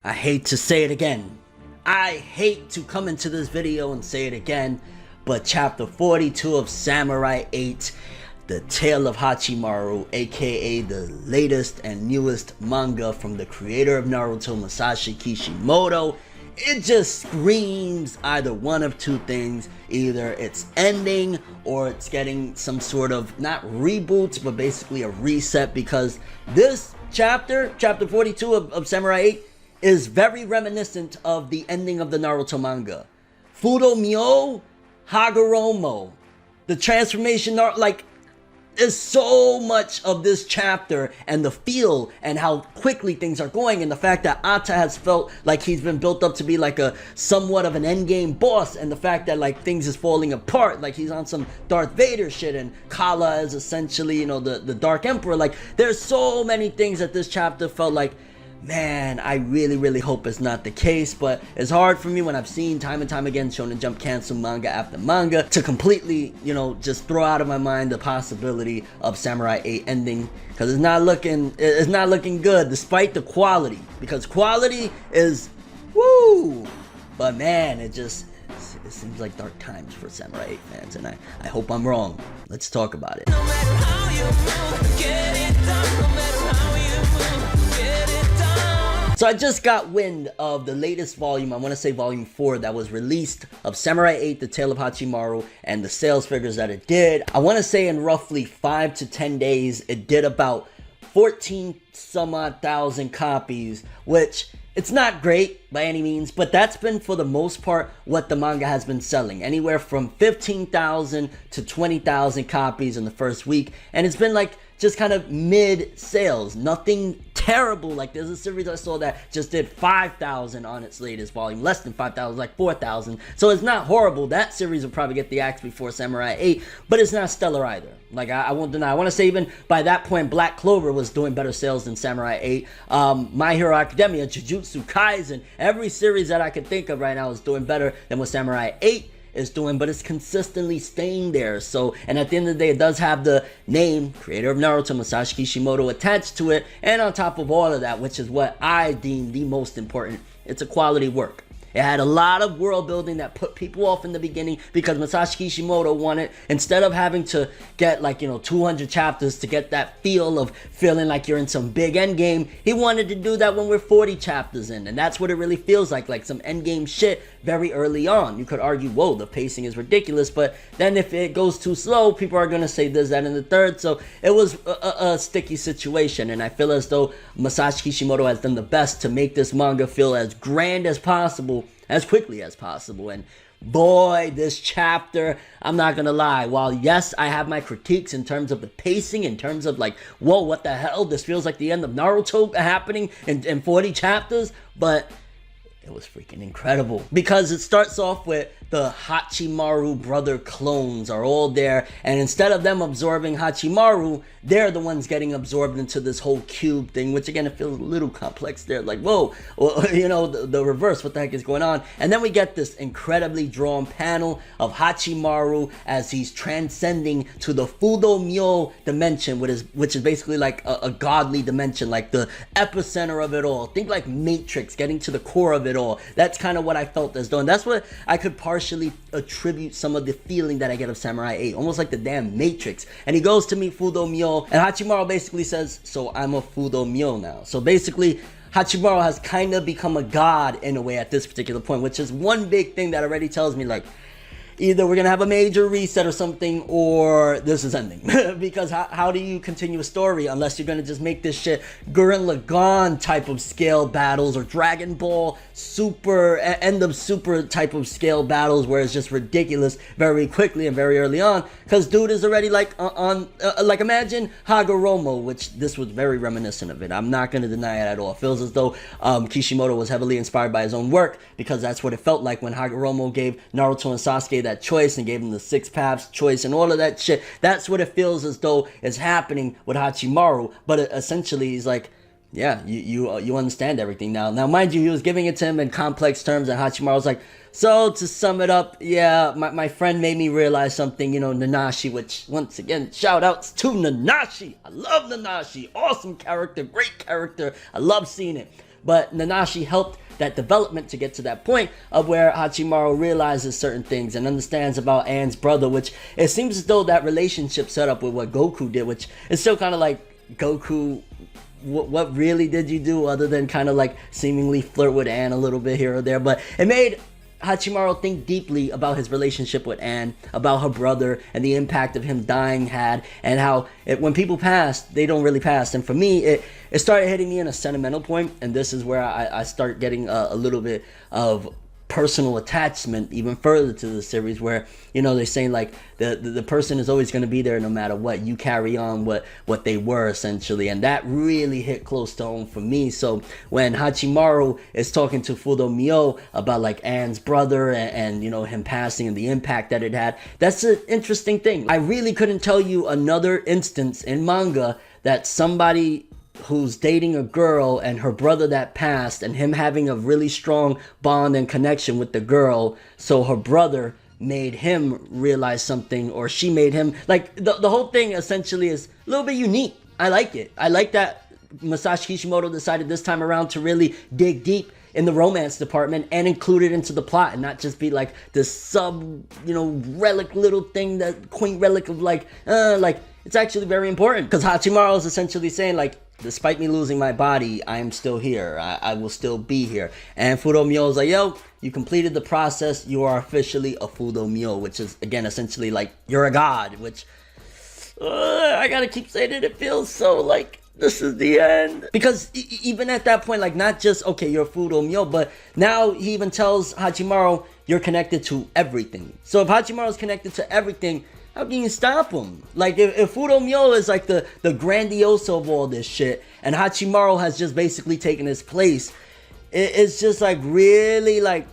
I hate to say it again. I hate to come into this video and say it again, but chapter 42 of Samurai 8, The Tale of Hachimaru, aka the latest and newest manga from the creator of Naruto, Masashi Kishimoto, it just screams either one of two things. Either it's ending or it's getting some sort of, not reboots, but basically a reset, because this chapter 42 of Samurai 8, is very reminiscent of the ending of the Naruto manga. Fudo Myo Hagoromo. The transformation art, like, is so much of this chapter, and the feel and how quickly things are going, and the fact that Atta has felt like he's been built up to be like a somewhat of an endgame boss, and the fact that like things is falling apart, like he's on some Darth Vader shit, and Kala is essentially, you know, the Dark Emperor. Like, there's so many things that this chapter felt like, man, I really hope it's not the case. But it's hard for me when I've seen time and time again Shonen Jump cancel manga after manga to completely, you know, just throw out of my mind the possibility of Samurai 8 ending, because it's not looking good despite the quality, because quality is woo, but man, it seems like dark times for Samurai 8 fans, and I hope I'm wrong. Let's talk about it. No matter how you move, get it done. No matter how you move, get it done. So I just got wind of the latest volume, I want to say volume 4, that was released, of Samurai 8, The Tale of Hachimaru, and the sales figures that it did. I want to say in roughly 5 to 10 days, it did about 14 some odd thousand copies, which, it's not great by any means, but that's been for the most part what the manga has been selling. Anywhere from 15,000 to 20,000 copies in the first week. And it's been like just kind of mid sales. Nothing terrible. Like, there's a series I saw that just did 5,000 on its latest volume. Less than 5,000, like 4,000. So it's not horrible. That series will probably get the axe before Samurai 8, but it's not stellar either. Like, I won't deny. I want to say even by that point, Black Clover was doing better sales than Samurai 8. My Hero Academia, Jujutsu Kaisen, every series that I can think of right now is doing better than what Samurai 8 is doing, but it's consistently staying there. So, and at the end of the day, it does have the name, creator of Naruto, Masashi Kishimoto, attached to it, and on top of all of that, which is what I deem the most important, it's a quality work. It had a lot of world building that put people off in the beginning, because Masashi Kishimoto wanted, instead of having to get like, you know, 200 chapters to get that feel of feeling like you're in some big end game, he wanted to do that when we're 40 chapters in, and that's what it really feels like some end game shit very early on. You could argue, whoa, the pacing is ridiculous, but then if it goes too slow, people are gonna say this, that, and the third. So it was a sticky situation, and I feel as though Masashi Kishimoto has done the best to make this manga feel as grand as possible, as quickly as possible. And boy, this chapter, I'm not gonna lie, while yes, I have my critiques in terms of the pacing, in terms of like, whoa, what the hell, this feels like the end of Naruto happening in 40 chapters, but it was freaking incredible, because it starts off with the Hachimaru brother clones are all there, and instead of them absorbing Hachimaru, they're the ones getting absorbed into this whole cube thing, which again, it feels a little complex there, like, whoa, well, you know, the reverse, what the heck is going on? And then we get this incredibly drawn panel of Hachimaru as he's transcending to the Fudo Myo dimension, which is basically like a godly dimension, like the epicenter of it all. Think like Matrix, getting to the core of it all. That's kind of what I felt as though, and that's what I could partially attribute some of the feeling that I get of Samurai 8, almost like the damn Matrix. And he goes to meet Fudo Myo, and Hachimaru basically says, so I'm a Fudo Myo now. So basically, Hachimaru has kind of become a god in a way at this particular point, which is one big thing that already tells me, like, either we're gonna have a major reset or something, or this is ending. Because how do you continue a story unless you're gonna just make this shit Gurren Lagann type of scale battles, or Dragon Ball Super, end of Super type of scale battles, where it's just ridiculous very quickly and very early on, because dude is already like like, imagine Hagoromo, which this was very reminiscent of it. I'm not gonna deny it at all. It feels as though Kishimoto was heavily inspired by his own work, because that's what it felt like when Hagoromo gave Naruto and Sasuke that choice and gave him the 6 paths choice and all of that shit. That's what it feels as though is happening with Hachimaru. But essentially, he's like, yeah, you understand everything now. Now, mind you, he was giving it to him in complex terms, and Hachimaru was like, so to sum it up, yeah, my friend made me realize something, you know, Nanashi, which once again, shout outs to Nanashi. I love Nanashi. Awesome character, great character. I love seeing it. but Nanashi helped that development to get to that point of where Hachimaru realizes certain things and understands about Ann's brother, which it seems as though that relationship set up with what Goku did, which is still kind of like, Goku, what really did you do other than kind of like seemingly flirt with Ann a little bit here or there? But it made Hachimaru think deeply about his relationship with Ann, about her brother, and the impact of him dying had, and how when people pass, they don't really pass. And for me, it started hitting me in a sentimental point, and this is where I start getting a little bit of personal attachment even further to the series, where, you know, they're saying like the person is always going to be there no matter what. You carry on what they were, essentially, and that really hit close to home for me. So when Hachimaru is talking to Fudo Mio about like Ann's brother and you know, him passing and the impact that it had, that's an interesting thing. I really couldn't tell you another instance in manga that somebody who's dating a girl and her brother that passed, and him having a really strong bond and connection with the girl, so her brother made him realize something, or she made him, like, the whole thing essentially is a little bit unique. I like it. I like that Masashi Kishimoto decided this time around to really dig deep in the romance department and include it into the plot, and not just be like this sub, you know, relic little thing, that quaint relic of like it's actually very important, because Hachimaru is essentially saying like, despite me losing my body, I am still here. I will still be here. And Fudo Myo is like, yo, you completed the process. You are officially a Fudo Myo, which is, again, essentially like, you're a god, which I gotta keep saying it. It feels so like this is the end. Because even at that point, like, not just, okay, you're a Fudo Myo, but now he even tells Hachimaru, you're connected to everything. So if Hachimaru is connected to everything, how can you stop him? Like, if Fudo Myo is like the grandioso of all this shit, and Hachimaru has just basically taken his place, it's just like, really, like,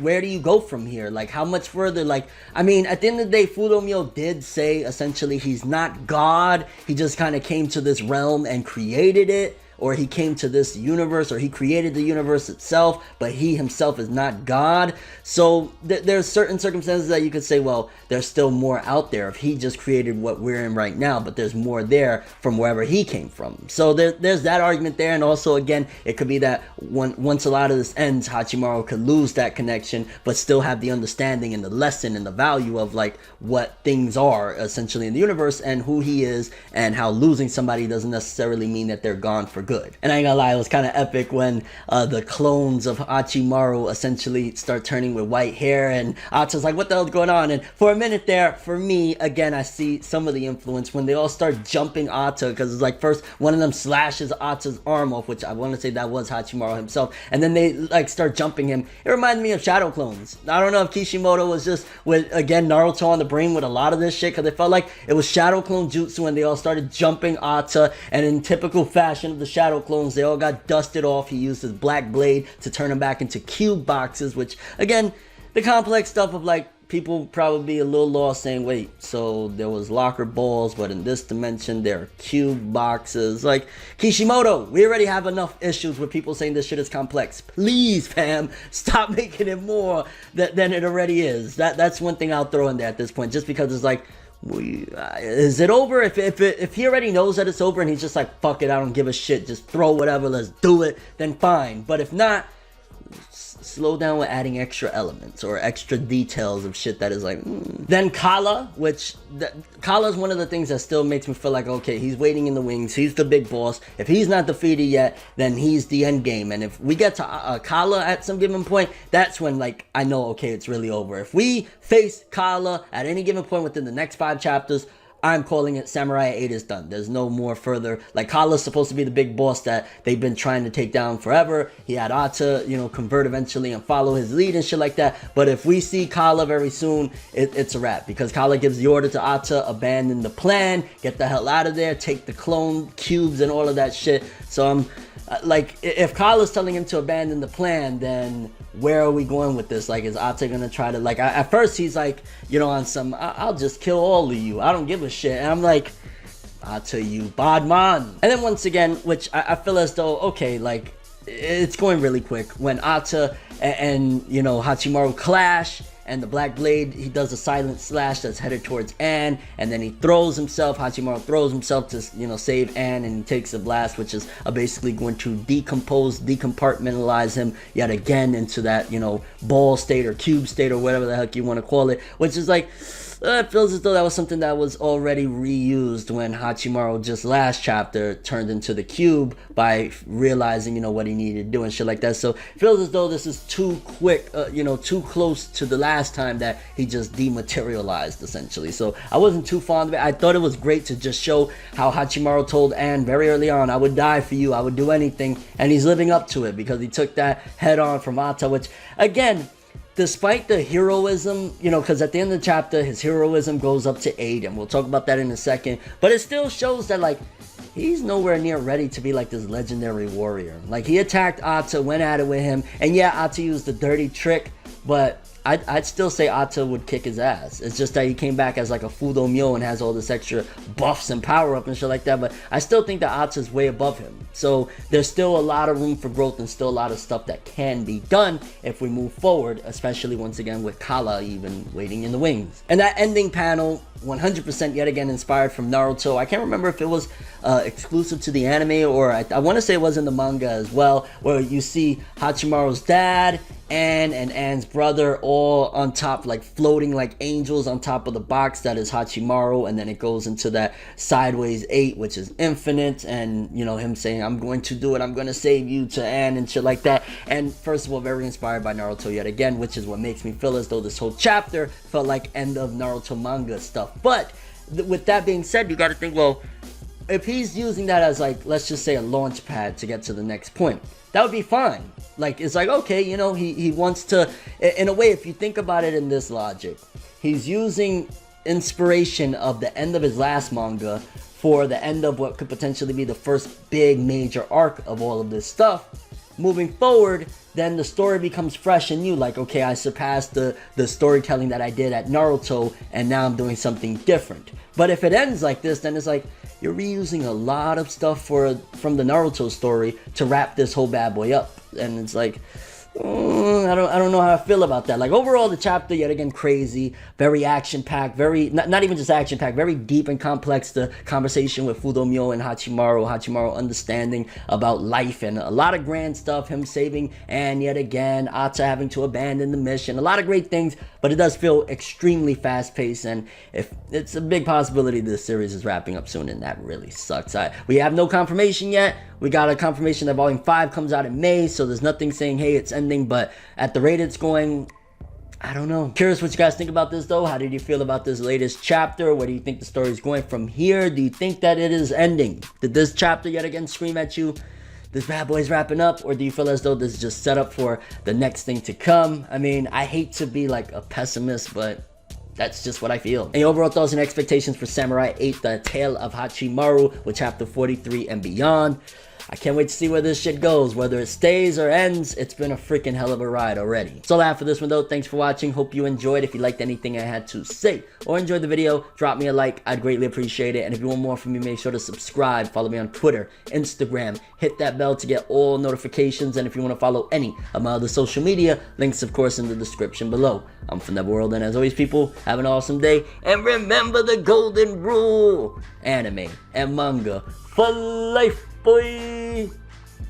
where do you go from here? Like, how much further? Like, I mean, at the end of the day, Fudo Myo did say essentially he's not God. He just kind of came to this realm and created it, or he came to this universe, or he created the universe itself, but he himself is not God. So there's certain circumstances that you could say, well, there's still more out there if he just created what we're in right now, but there's more there from wherever he came from. So there's that argument there. And also, again, it could be that once a lot of this ends, Hachimaru could lose that connection, but still have the understanding and the lesson and the value of like what things are essentially in the universe, and who he is, and how losing somebody doesn't necessarily mean that they're gone for good. And I ain't gonna lie, it was kind of epic when the clones of Hachimaru essentially start turning with white hair, and Ata's like, what the hell's going on? And for a minute there, for me, again, I see some of the influence when they all start jumping Ata, because it's like, first one of them slashes Ata's arm off, which I want to say that was Hachimaru himself, and then they like start jumping him. It reminded me of Shadow Clones. I don't know if Kishimoto was just with, again, Naruto on the brain with a lot of this shit, because it felt like it was Shadow Clone Jutsu when they all started jumping Ata, and in typical fashion of the Shadow Clones, they all got dusted off. He used his black blade to turn them back into cube boxes, which, again, the complex stuff of like, people probably be a little lost saying, wait, so there was locker balls, but in this dimension there are cube boxes. Like, Kishimoto, we already have enough issues with people saying this shit is complex. Please, fam, stop making it more than it already is. That's one thing I'll throw in there at this point, just because it's like, is it over? If he already knows that it's over and he's just like, fuck it, I don't give a shit, just throw whatever, let's do it, then fine. But if not, slow down with adding extra elements or extra details of shit that is like, Then Kala, which Kala is one of the things that still makes me feel like, okay, he's waiting in the wings, he's the big boss. If he's not defeated yet, then he's the end game. And if we get to Kala at some given point, that's when, like, I know, okay, it's really over. If we face Kala at any given point within the next 5 chapters, I'm calling it Samurai 8 is done. There's no more further. Like, Kala's supposed to be the big boss that they've been trying to take down forever. He had Ata, you know, convert eventually and follow his lead and shit like that. But if we see Kala very soon, it's a wrap. Because Kala gives the order to Ata, abandon the plan, get the hell out of there, take the clone cubes and all of that shit. So I'm like, if Kala's telling him to abandon the plan, then where are we going with this? Like, is Ata gonna try to, like, at first he's like, you know, on some, I'll just kill all of you, I don't give a shit. And I'm like, Ata, you bad man. And then once again, which I feel as though, okay, like, it's going really quick, when Ata and you know, Hachimaru clash, and the black blade, he does a silent slash that's headed towards Anne, and then he throws himself, Hachimaru throws himself to, you know, save Anne, and he takes a blast, which is basically going to decompartmentalize him yet again into that, you know, ball state or cube state or whatever the heck you want to call it, which is like, it feels as though that was something that was already reused when Hachimaru just last chapter turned into the cube by realizing, you know, what he needed to do and shit like that. So it feels as though this is too quick, you know, too close to the last time that he just dematerialized essentially. So I wasn't too fond of it. I thought it was great to just show how Hachimaru told Anne very early on, I would die for you, I would do anything, and he's living up to it because he took that head on from Ata, which again, despite the heroism, you know, because at the end of the chapter, his heroism goes up to 8, and we'll talk about that in a second, but it still shows that, like, he's nowhere near ready to be, like, this legendary warrior. Like, he attacked Ata, went at it with him, and yeah, Ata used the dirty trick, but I'd still say Ata would kick his ass. It's just that he came back as like a Fudo Myo and has all this extra buffs and power up and shit like that, but I still think that Ata's way above him. So there's still a lot of room for growth and still a lot of stuff that can be done if we move forward, especially once again with Kala even waiting in the wings. And that ending panel, 100% yet again inspired from Naruto. I can't remember if it was exclusive to the anime, or I want to say it was in the manga as well, where you see Hachimaru's dad, Anne, and Anne's brother all on top, like floating like angels on top of the box that is Hachimaru, and then it goes into that sideways 8, which is infinite, and you know, him saying, I'm going to do it, I'm going to save you, to Anne and shit like that. And first of all, very inspired by Naruto yet again, which is what makes me feel as though this whole chapter felt like end of Naruto manga stuff. But with that being said, you got to think, well, if he's using that as like, let's just say a launch pad to get to the next point, that would be fine. Like, it's like, okay, you know, he wants to, in a way, if you think about it in this logic, he's using inspiration of the end of his last manga for the end of what could potentially be the first big major arc of all of this stuff. Moving forward, then the story becomes fresh and new. Like, okay, I surpassed the storytelling that I did at Naruto, and now I'm doing something different. But if it ends like this, then it's like, you're reusing a lot of stuff from the Naruto story to wrap this whole bad boy up. And it's like, I don't know how I feel about that. Like, overall, the chapter, yet again, crazy, very action-packed, very, not even just action-packed, very deep and complex. The conversation with Fudo Myo and Hachimaru understanding about life, and a lot of grand stuff, him saving Anne yet again, Ata having to abandon the mission, a lot of great things, but it does feel extremely fast-paced, and if it's a big possibility this series is wrapping up soon, and that really sucks. We have no confirmation yet. We got a confirmation that Volume 5 comes out in May, so there's nothing saying, hey, it's ending, but at the rate it's going, I don't know. Curious what you guys think about this, though. How did you feel about this latest chapter? Where do you think the story is going from here? Do you think that it is ending? Did this chapter yet again scream at you, this bad boy's wrapping up? Or do you feel as though this is just set up for the next thing to come? I mean, I hate to be like a pessimist, but that's just what I feel. And your overall thoughts and expectations for Samurai 8, The Tale of Hachimaru, with chapter 43 and beyond. I can't wait to see where this shit goes. Whether it stays or ends, it's been a freaking hell of a ride already. That's all I have for this one, though. Thanks for watching. Hope you enjoyed. If you liked anything I had to say or enjoyed the video, drop me a like. I'd greatly appreciate it. And if you want more from me, make sure to subscribe. Follow me on Twitter, Instagram. Hit that bell to get all notifications. And if you want to follow any of my other social media, links, of course, in the description below. I'm ForneverWorld, and as always, people, have an awesome day. And remember the golden rule: anime and manga for life, boy.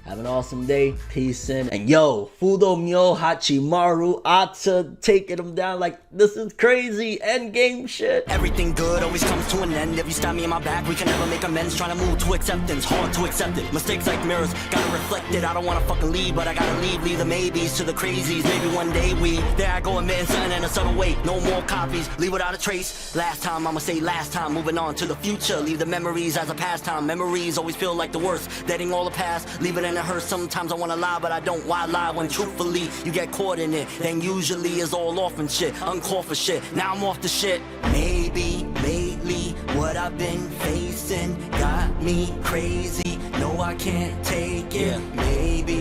Have an awesome day. Peace in. And yo, Fudo Myo, Hachimaru, Ata taking them down. Like, this is crazy. Endgame shit. Everything good always comes to an end. If you stab me in my back, we can never make amends. Trying to move to acceptance, hard to accept it. Mistakes like mirrors, gotta reflect it. I don't wanna fucking leave, but I gotta leave. Leave the maybes to the crazies. Maybe one day there I go, admitting something in a subtle way. No more copies, leave without a trace. Last time, I'ma say last time. Moving on to the future, leave the memories as a pastime. Memories always feel like the worst. Letting all the past, leave it in a hearse. Sometimes I wanna lie, but I don't. Why lie when truthfully you get caught in it? Then usually it's all off and shit, uncalled for shit. Now I'm off the shit. Maybe lately what I've been facing got me crazy. No, I can't take it. Maybe